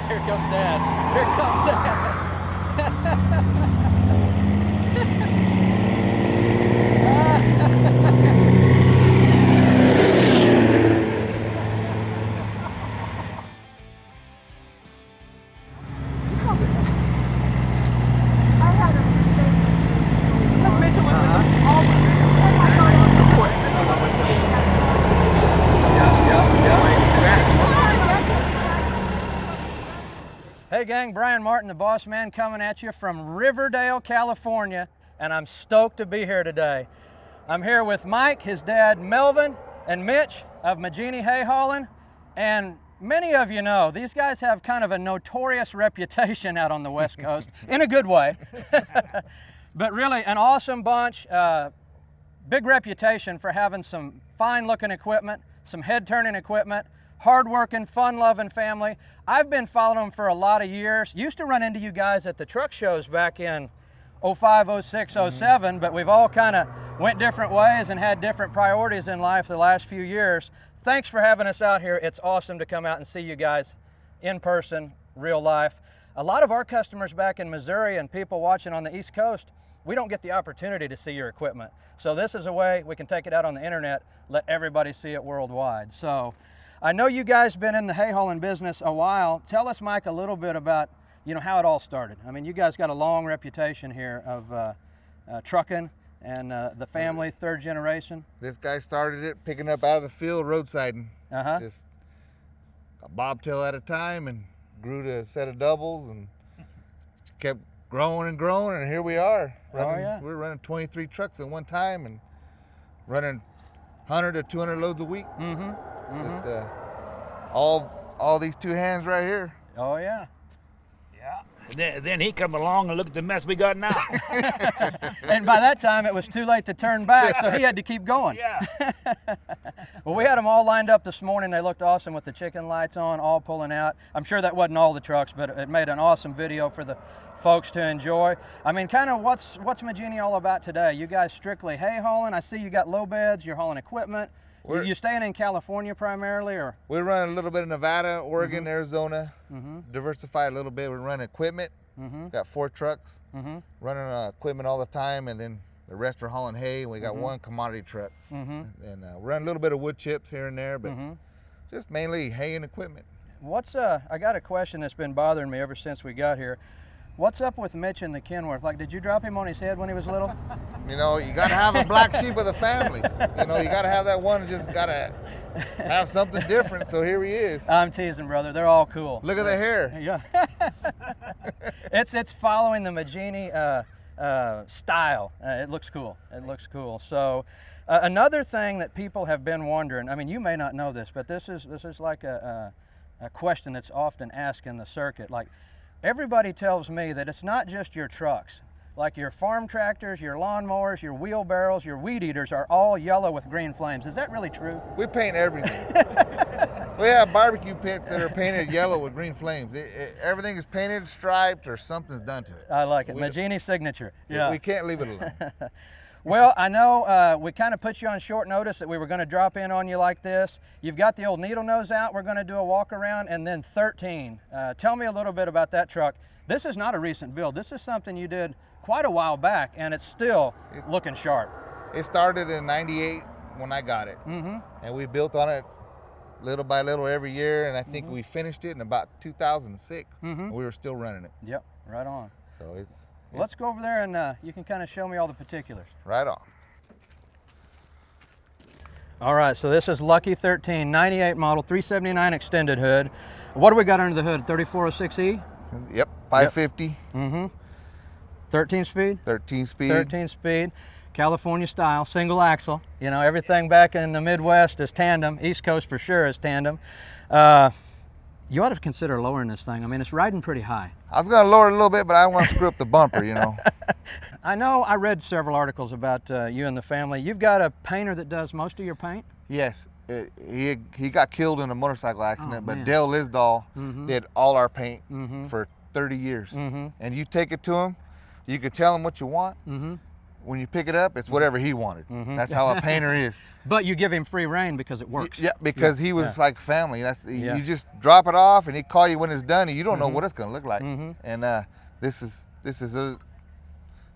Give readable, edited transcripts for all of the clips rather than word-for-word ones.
Here comes Dad. Here comes Dad. Hey gang, Brian Martin, the boss man, coming at you from Riverdale, California, and I'm stoked to be here today. I'm here with Mike, his dad Melvin, and Mitch of Maginni Hay Hauling, and many of you know, these guys have kind of a notorious reputation out on the West Coast, in a good way, but really an awesome bunch, big reputation for having some fine looking equipment, some head turning equipment, hard-working, fun-loving family. I've been following them for a lot of years. Used to run into you guys at the truck shows back in 05, 06, 07, but we've all kind of went different ways and had different priorities in life the last few years. Thanks for having us out here. It's awesome to come out and see you guys in person, real life. A lot of our customers back in Missouri and people watching on the East Coast, we don't get the opportunity to see your equipment. So this is a way we can take it out on the internet, let everybody see it worldwide. So I know you guys been in the hay hauling business a while. Tell us, Mike, a little bit about, how it all started. I mean, you guys got a long reputation here of trucking and the family, third generation. This guy started it picking up out of the field, roadsiding. Just a bobtail at a time, and grew to a set of doubles, and kept growing, and here we are. We're running 23 trucks at one time and running 100 to 200 loads a week. Just all these two hands right here. Oh yeah. Yeah. Then he come along and look at the mess we got now. And by that time it was too late to turn back, so he had to keep going. Yeah. Well, we had them all lined up this morning. They looked awesome with the chicken lights on, all pulling out. I'm sure that wasn't all the trucks, but it made an awesome video for the folks to enjoy. I mean, kind of what's Maginni all about today? You guys strictly hay hauling? I see you got low beds, you're hauling equipment. You staying in California primarily, or? We run a little bit of Nevada, Oregon, Arizona, diversify a little bit. We run equipment, got 4 trucks, running equipment all the time, and then the rest are hauling hay, and we got 1 commodity truck. And we run a little bit of wood chips here and there, but just mainly hay and equipment. I got a question that's been bothering me ever since we got here. What's up with Mitch and the Kenworth? Like, did you drop him on his head when he was little? You got to have a black sheep of the family. You got to have that one, just got to have something different, so here he is. I'm teasing, brother. They're all cool. Look at the hair. Yeah. It's following the Maginni style. It looks cool. It looks cool. So another thing that people have been wondering, I mean, you may not know this, but this is like a question that's often asked in the circuit. Like, everybody tells me that it's not just your trucks. Like your farm tractors, your lawnmowers, your wheelbarrows, your weed eaters are all yellow with green flames. Is that really true? We paint everything. We have barbecue pits that are painted yellow with green flames. Everything is painted, striped, or something's done to it. I like it. Maginni signature. Yeah. We can't leave it alone. Well, I know we kind of put you on short notice that we were going to drop in on you like this. You've got the old needle nose out. We're going to do a walk around, and then 13. Tell me a little bit about that truck. This is not a recent build. This is something you did quite a while back, and it's still looking sharp. It started in '98 when I got it, and we built on it little by little every year, and I think we finished it in about 2006. We were still running it. Yep, right on. So Let's go over there and you can kind of show me all the particulars. Right on. All right, so this is Lucky 13, 98 model, 379 extended hood. What do we got under the hood? 3406E? Yep, 550. 13 speed? 13 speed. 13 speed, California style, single axle. Everything back in the Midwest is tandem. East Coast for sure is tandem. You ought to consider lowering this thing. I mean, it's riding pretty high. I was going to lower it a little bit, but I don't want to screw up the bumper, I know I read several articles about you and the family. You've got a painter that does most of your paint? Yes. He got killed in a motorcycle accident, but Dale Lisdahl did all our paint for 30 years. And you take it to him, you could tell him what you want, when you pick it up, it's whatever he wanted. That's how a painter is. But you give him free reign because it works. Yeah, because he was like family. You just drop it off, and he call you when it's done, and you don't know what it's gonna look like. And this is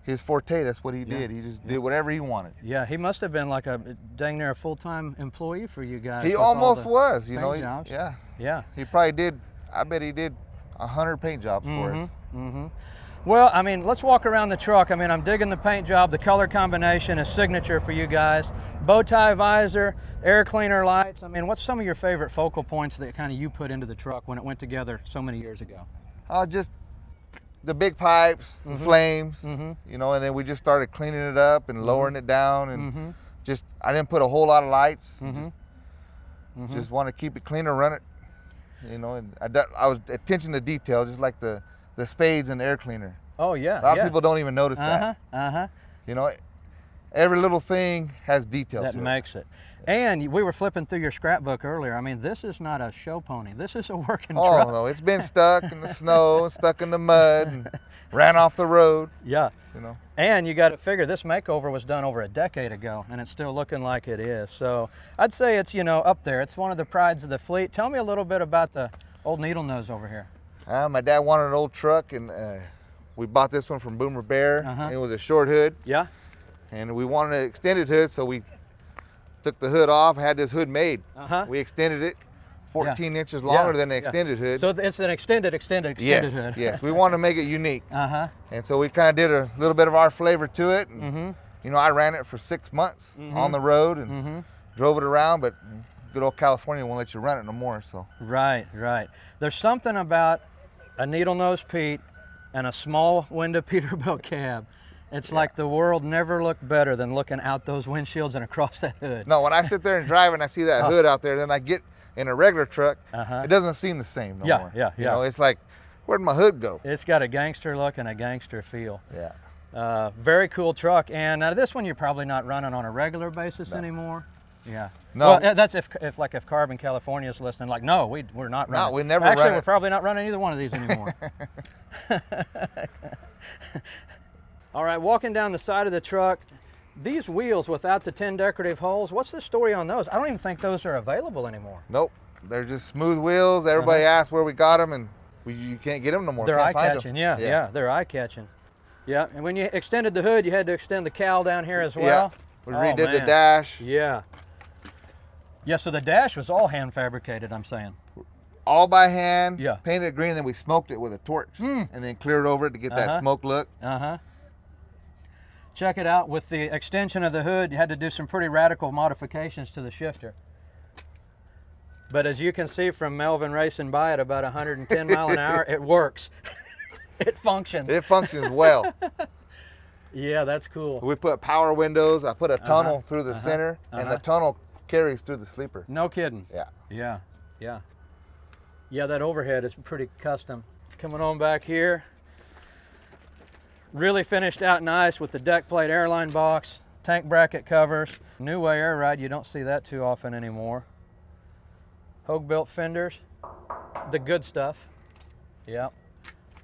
his forte. That's what he did. He just did whatever he wanted. Yeah, he must have been like a dang near a full-time employee for you guys. He almost was, you know. Yeah. He probably did. I bet he did 100 paint jobs for us. Well, I mean, let's walk around the truck. I mean, I'm digging the paint job. The color combination is signature for you guys. Bow tie visor, air cleaner lights. I mean, what's some of your favorite focal points that kind of you put into the truck when it went together so many years ago? Just the big pipes, the flames, you know, and then we just started cleaning it up and lowering it down, and just, I didn't put a whole lot of lights. Just want to keep it clean and run it, you know. And I was attention to detail, just like the spades and the air cleaner. Oh yeah. A lot of people don't even notice that. You know, every little thing has detail to it. That makes it. And we were flipping through your scrapbook earlier. I mean, this is not a show pony. This is a working truck. Oh no, it's been stuck in the snow, stuck in the mud, and ran off the road. Yeah. You know. And you got to figure this makeover was done over a decade ago, and it's still looking like it is. So I'd say it's, you know, up there. It's one of the prides of the fleet. Tell me a little bit about the old needle nose over here. My dad wanted an old truck, and we bought this one from Boomer Bear. It was a short hood. Yeah. And we wanted an extended hood, so we took the hood off, had this hood made. We extended it 14 inches longer than the extended hood. So it's an extended hood. Yes, we want to make it unique. And so we kind of did a little bit of our flavor to it. And, you know, I ran it for 6 months on the road and drove it around, but good old California won't let you run it no more. So. Right. There's something about a needle nose Pete and a small window Peterbilt cab. It's like the world never looked better than looking out those windshields and across that hood. No, when I sit there and drive and I see that hood out there, then I get in a regular truck, it doesn't seem the same no more. You know, it's like, where'd my hood go? It's got a gangster look and a gangster feel. Yeah. Very cool truck. And this one you're probably not running on a regular basis anymore. Yeah. No. Well, that's if Carbon California is listening. Like, no, we're not running. No, we never Actually, run we're it. probably not running either one of these anymore. All right, walking down the side of the truck, these wheels without the 10 decorative holes, what's the story on those? I don't even think those are available anymore. Nope, they're just smooth wheels. Everybody asks where we got them, and you can't get them no more. They're can't find eye-catching, them. yeah, they're eye-catching. Yeah, and when you extended the hood, you had to extend the cowl down here as well. Yeah, we redid the dash. Yeah, so the dash was all hand fabricated, I'm saying. All by hand, Yeah. painted it green, and then we smoked it with a torch, and then cleared over it to get that smoke look. Check it out, with the extension of the hood, you had to do some pretty radical modifications to the shifter. But as you can see from Melvin racing by at about 110 mile an hour, it works. It functions. It functions well. Yeah, that's cool. We put power windows. I put a tunnel through the center, and the tunnel carries through the sleeper. No kidding. Yeah. Yeah, that overhead is pretty custom. Coming on back here. Really finished out nice with the deck plate airline box, tank bracket covers, new way air ride. You don't see that too often anymore. Hogue built fenders, the good stuff. Yeah.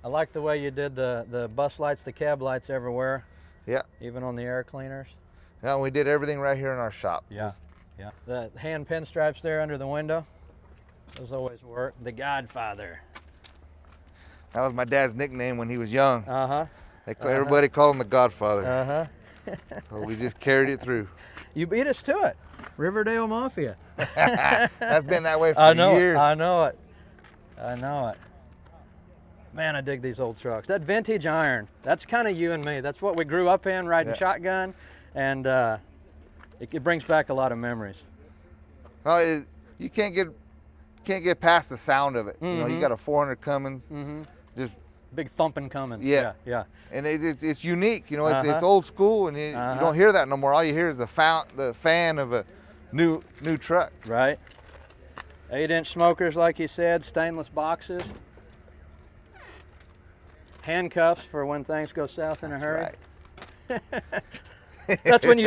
I like the way you did the bus lights, the cab lights everywhere. Yeah. Even on the air cleaners. Yeah, we did everything right here in our shop. Yeah. The hand pinstripes there under the window, those always work. The Godfather. That was my dad's nickname when he was young. Everybody called him the Godfather. So we just carried it through. You beat us to it. Riverdale Mafia. That's been that way for years. I know it. Man, I dig these old trucks. That vintage iron, that's kind of you and me. That's what we grew up in, riding shotgun, and it brings back a lot of memories. Well, you can't get past the sound of it. You know, you got a 400 Cummins, just big thumping Cummins. Yeah. And it's unique. You know, it's old school, and you don't hear that no more. All you hear is the fan of a new truck. Right. 8-inch smokers, like you said, stainless boxes. Handcuffs for when things go south in a hurry. Right. That's when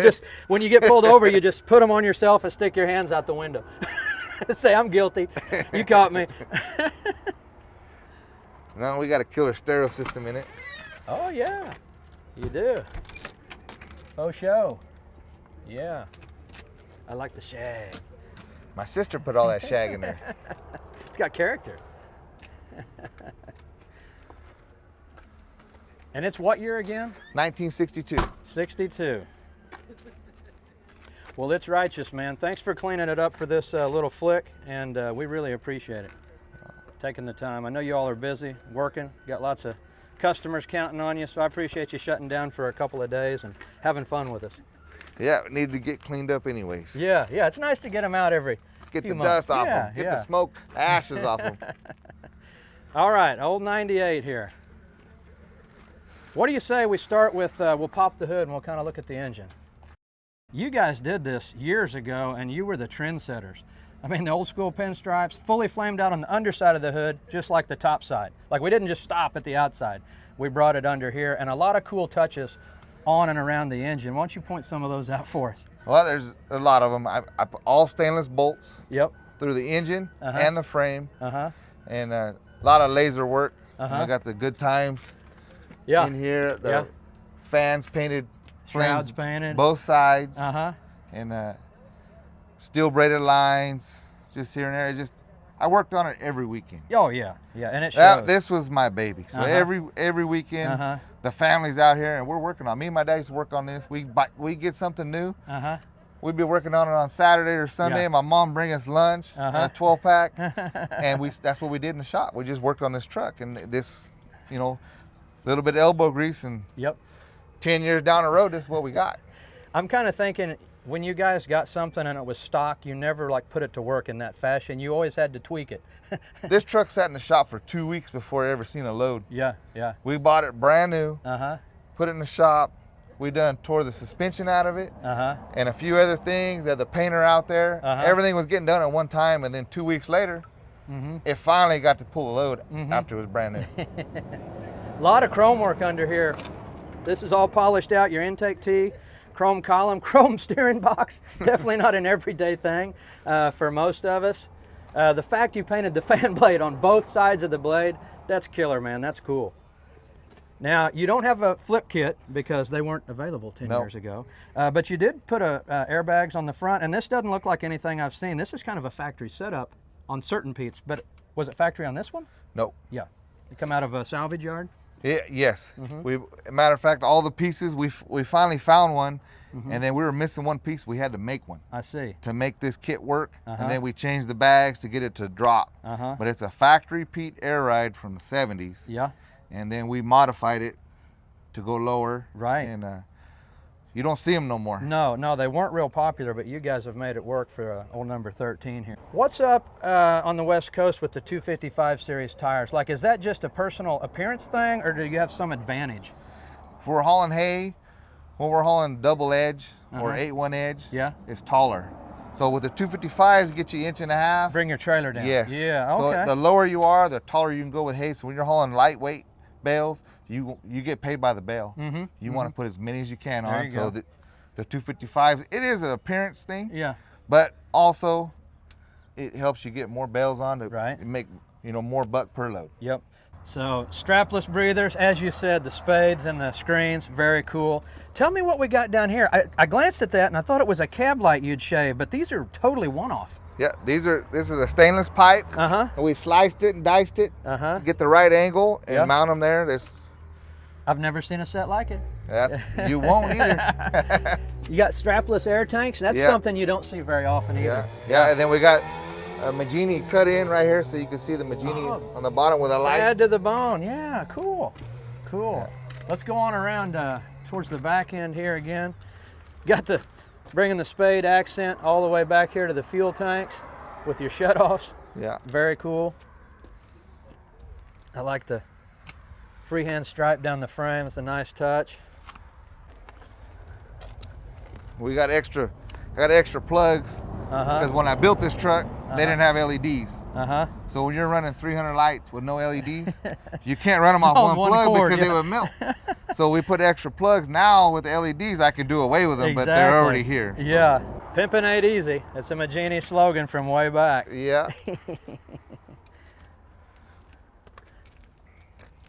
when you get pulled over, you just put them on yourself and stick your hands out the window. Say, I'm guilty. You caught me. No, we got a killer stereo system in it. Oh yeah, you do. Faux show. Yeah. I like the shag. My sister put all that shag in there. It's got character. And it's what year again? 1962. 62. Well, it's righteous, man. Thanks for cleaning it up for this little flick, and we really appreciate it. Taking the time. I know you all are busy, working, got lots of customers counting on you, so I appreciate you shutting down for a couple of days and having fun with us. Yeah, we need to get cleaned up anyways. Yeah, it's nice to get them out every Get few the months. dust off them, get the smoke, ashes off them. All right, old 98 here. What do you say we start with, we'll pop the hood and we'll kind of look at the engine. You guys did this years ago and you were the trendsetters. I mean, the old school pinstripes, fully flamed out on the underside of the hood, just like the top side. Like we didn't just stop at the outside. We brought it under here, and a lot of cool touches on and around the engine. Why don't you point some of those out for us? Well, there's a lot of them. I put all stainless bolts through the engine and the frame, and a lot of laser work. I got the good times in here. The fans painted, shrouds flames painted, both sides, and steel braided lines just here and there. It's just I worked on it every weekend. Oh yeah, and it shows. This was my baby. So every weekend, the family's out here and we're working on. Me and my dad used to work on this. We get something new. We'd be working on it on Saturday or Sunday. My mom bring us lunch, a 12-pack, and that's what we did in the shop. We just worked on this truck and this, little bit of elbow grease, and 10 years down the road, this is what we got. I'm kind of thinking, when you guys got something and it was stock, you never like put it to work in that fashion. You always had to tweak it. This truck sat in the shop for 2 weeks before I ever seen a load. Yeah. We bought it brand new, put it in the shop. We tore the suspension out of it, and a few other things. Had the painter out there. Everything was getting done at one time, and then 2 weeks later, it finally got to pull a load after it was brand new. A lot of chrome work under here. This is all polished out, your intake tee. Chrome column, chrome steering box. Definitely not an everyday thing for most of us. The fact you painted the fan blade on both sides of the blade, that's killer, man. That's cool. Now, you don't have a flip kit because they weren't available 10 years ago, but you did put airbags on the front, and this doesn't look like anything I've seen. This is kind of a factory setup on certain Pete's, but was it factory on this one? No. Yeah. They come out of a salvage yard? Yes. Matter of fact, all the pieces, we finally found one, and then we were missing one piece. We had to make one. I see. To make this kit work, and then we changed the bags to get it to drop. But it's a factory Pete air ride from the 70s. Yeah. And then we modified it to go lower. Right. And you don't see them no more. No, they weren't real popular, but you guys have made it work for old number 13 here. What's up on the West Coast with the 255 series tires? Like, is that just a personal appearance thing, or do you have some advantage? If we're hauling hay, when we're hauling double edge or 8-1 edge, it's taller. So with the 255s, get you 1.5 inches. Bring your trailer down. Yes. Yeah, okay. So the lower you are, the taller you can go with hay. So when you're hauling lightweight bales, you get paid by the bale. You want to put as many as you can on. So the 255s, it is an appearance thing. Yeah. But also, it helps you get more bales on to make more buck per load. Yep. So strapless breathers, as you said, the spades and the screens, very cool. Tell me what we got down here. I glanced at that and I thought it was a cab light you'd shave, but these are totally one-off. Yeah, this is a stainless pipe. And we sliced it and diced it to get the right angle and mount them there. I've never seen a set like it. You won't either. You got strapless air tanks. That's something you don't see very often either. Yeah, and then we got a Maginni cut in right here, so you can see the Maginni on the bottom with a light. Add to the bone. Yeah, cool. Let's go on around towards the back end here again. Got the bringing the spade accent all the way back here to the fuel tanks with your shutoffs. Yeah. Very cool. I like the freehand stripe down the frame. It's a nice touch. We got extra plugs because when I built this truck, they didn't have LEDs. So when you're running 300 lights with no LEDs, you can't run them off one plug cord, because they would melt. So we put extra plugs. Now with the LEDs, I can do away with them, but they're already here. So. Yeah, pimping ain't easy. It's a Maginni slogan from way back. Yeah.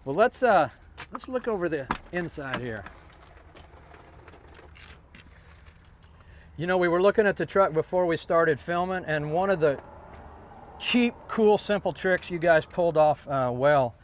Well, let's look over the inside here. You know, we were looking at the truck before we started filming, and one of the cheap, cool, simple tricks you guys pulled off well,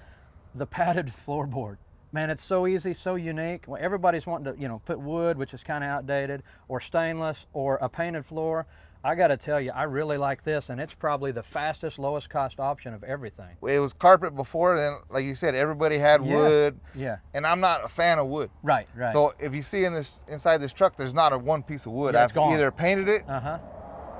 the padded floorboard. Man, it's so easy, so unique. Well, everybody's wanting to, you know, put wood, which is kind of outdated, or stainless, or a painted floor. I got to tell you, I really like this, and it's probably the fastest, lowest cost option of everything. It was carpet before, then like you said, everybody had wood. Yeah. And I'm not a fan of wood. Right, right. So if you see inside this truck, there's not a one piece of wood. Yeah, I've either painted it,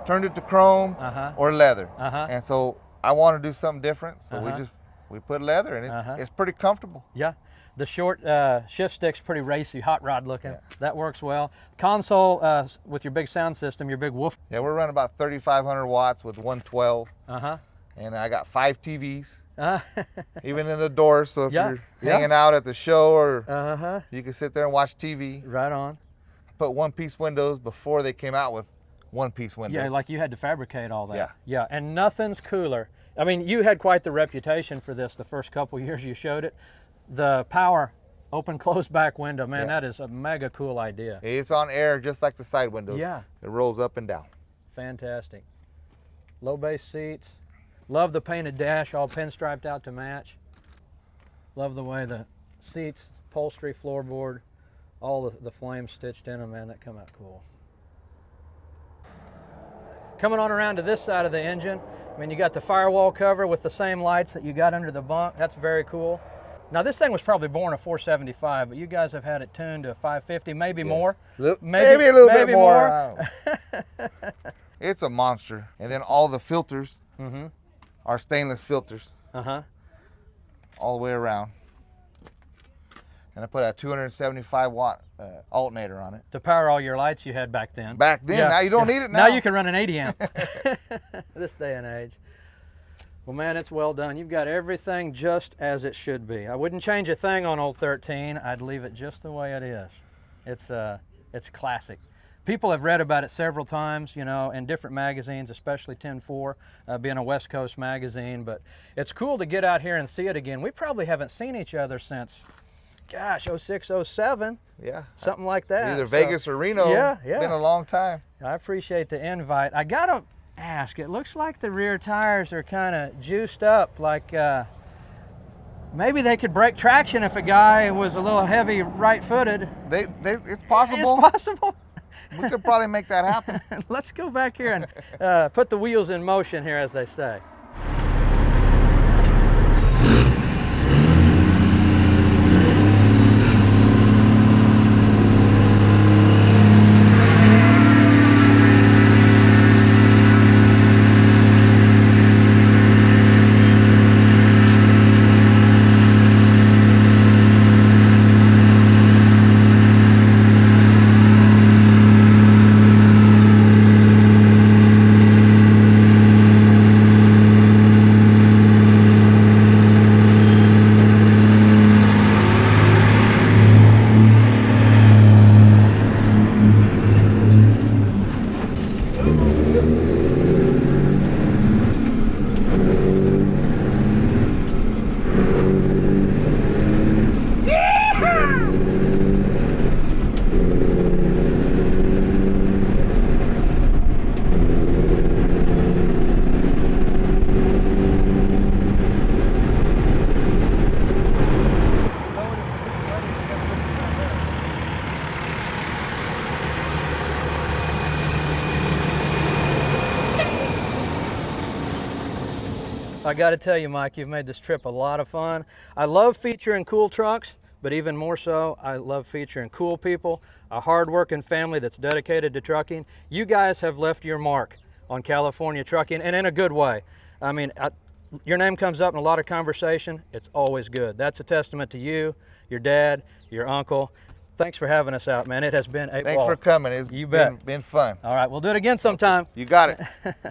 turned it to chrome, or leather. And so I want to do something different. So we put leather, and it's pretty comfortable. Yeah. The short shift stick's pretty racy, hot rod looking. Yeah. That works well. Console with your big sound system, your big woof. Yeah, we're running about 3,500 watts with 112. And I got 5 TVs, even in the door. So if you're hanging out at the show, or you can sit there and watch TV. Right on. I put one-piece windows before they came out with one-piece windows. Yeah, like you had to fabricate all that. Yeah. Yeah, and nothing's cooler. I mean, you had quite the reputation for this the first couple years you showed it. The power open close back window, man, that is a mega cool idea. It's on air just like the side windows. Yeah. It rolls up and down. Fantastic. Low base seats. Love the painted dash, all pinstriped out to match. Love the way the seats, upholstery, floorboard, all the flames stitched in them, man, that come out cool. Coming on around to this side of the engine, I mean, you got the firewall cover with the same lights that you got under the bunk. That's very cool. Now, this thing was probably born a 475, but you guys have had it tuned to a 550, maybe more. Maybe a little bit more. It's a monster. And then all the filters are stainless filters. All the way around. And I put a 275 watt alternator on it. To power all your lights you had back then. Back then, now you don't need it now. Now you can run an 80 amp. This day and age. Well, man, it's well done. You've got everything just as it should be. I wouldn't change a thing on old 13. I'd leave it just the way it is. It's classic. People have read about it several times, you know, in different magazines, especially 10-4, being a West Coast magazine. But it's cool to get out here and see it again. We probably haven't seen each other since, gosh, 06, 07. Yeah. Something like that. Either Vegas or Reno. Yeah. Been a long time. I appreciate the invite. I got to ask, it looks like the rear tires are kind of juiced up, like maybe they could break traction if a guy was a little heavy right-footed. It's possible. It's possible. We could probably make that happen. Let's go back here and put the wheels in motion here, as they say. I got to tell you, Mike, you've made this trip a lot of fun. I love featuring cool trucks, but even more so, I love featuring cool people, a hard-working family that's dedicated to trucking. You guys have left your mark on California trucking, and in a good way. I mean, your name comes up in a lot of conversation. It's always good. That's a testament to you, your dad, your uncle. Thanks for having us out, man. It has been a ball. Thanks for coming. It's been fun. All right, we'll do it again sometime. You got it.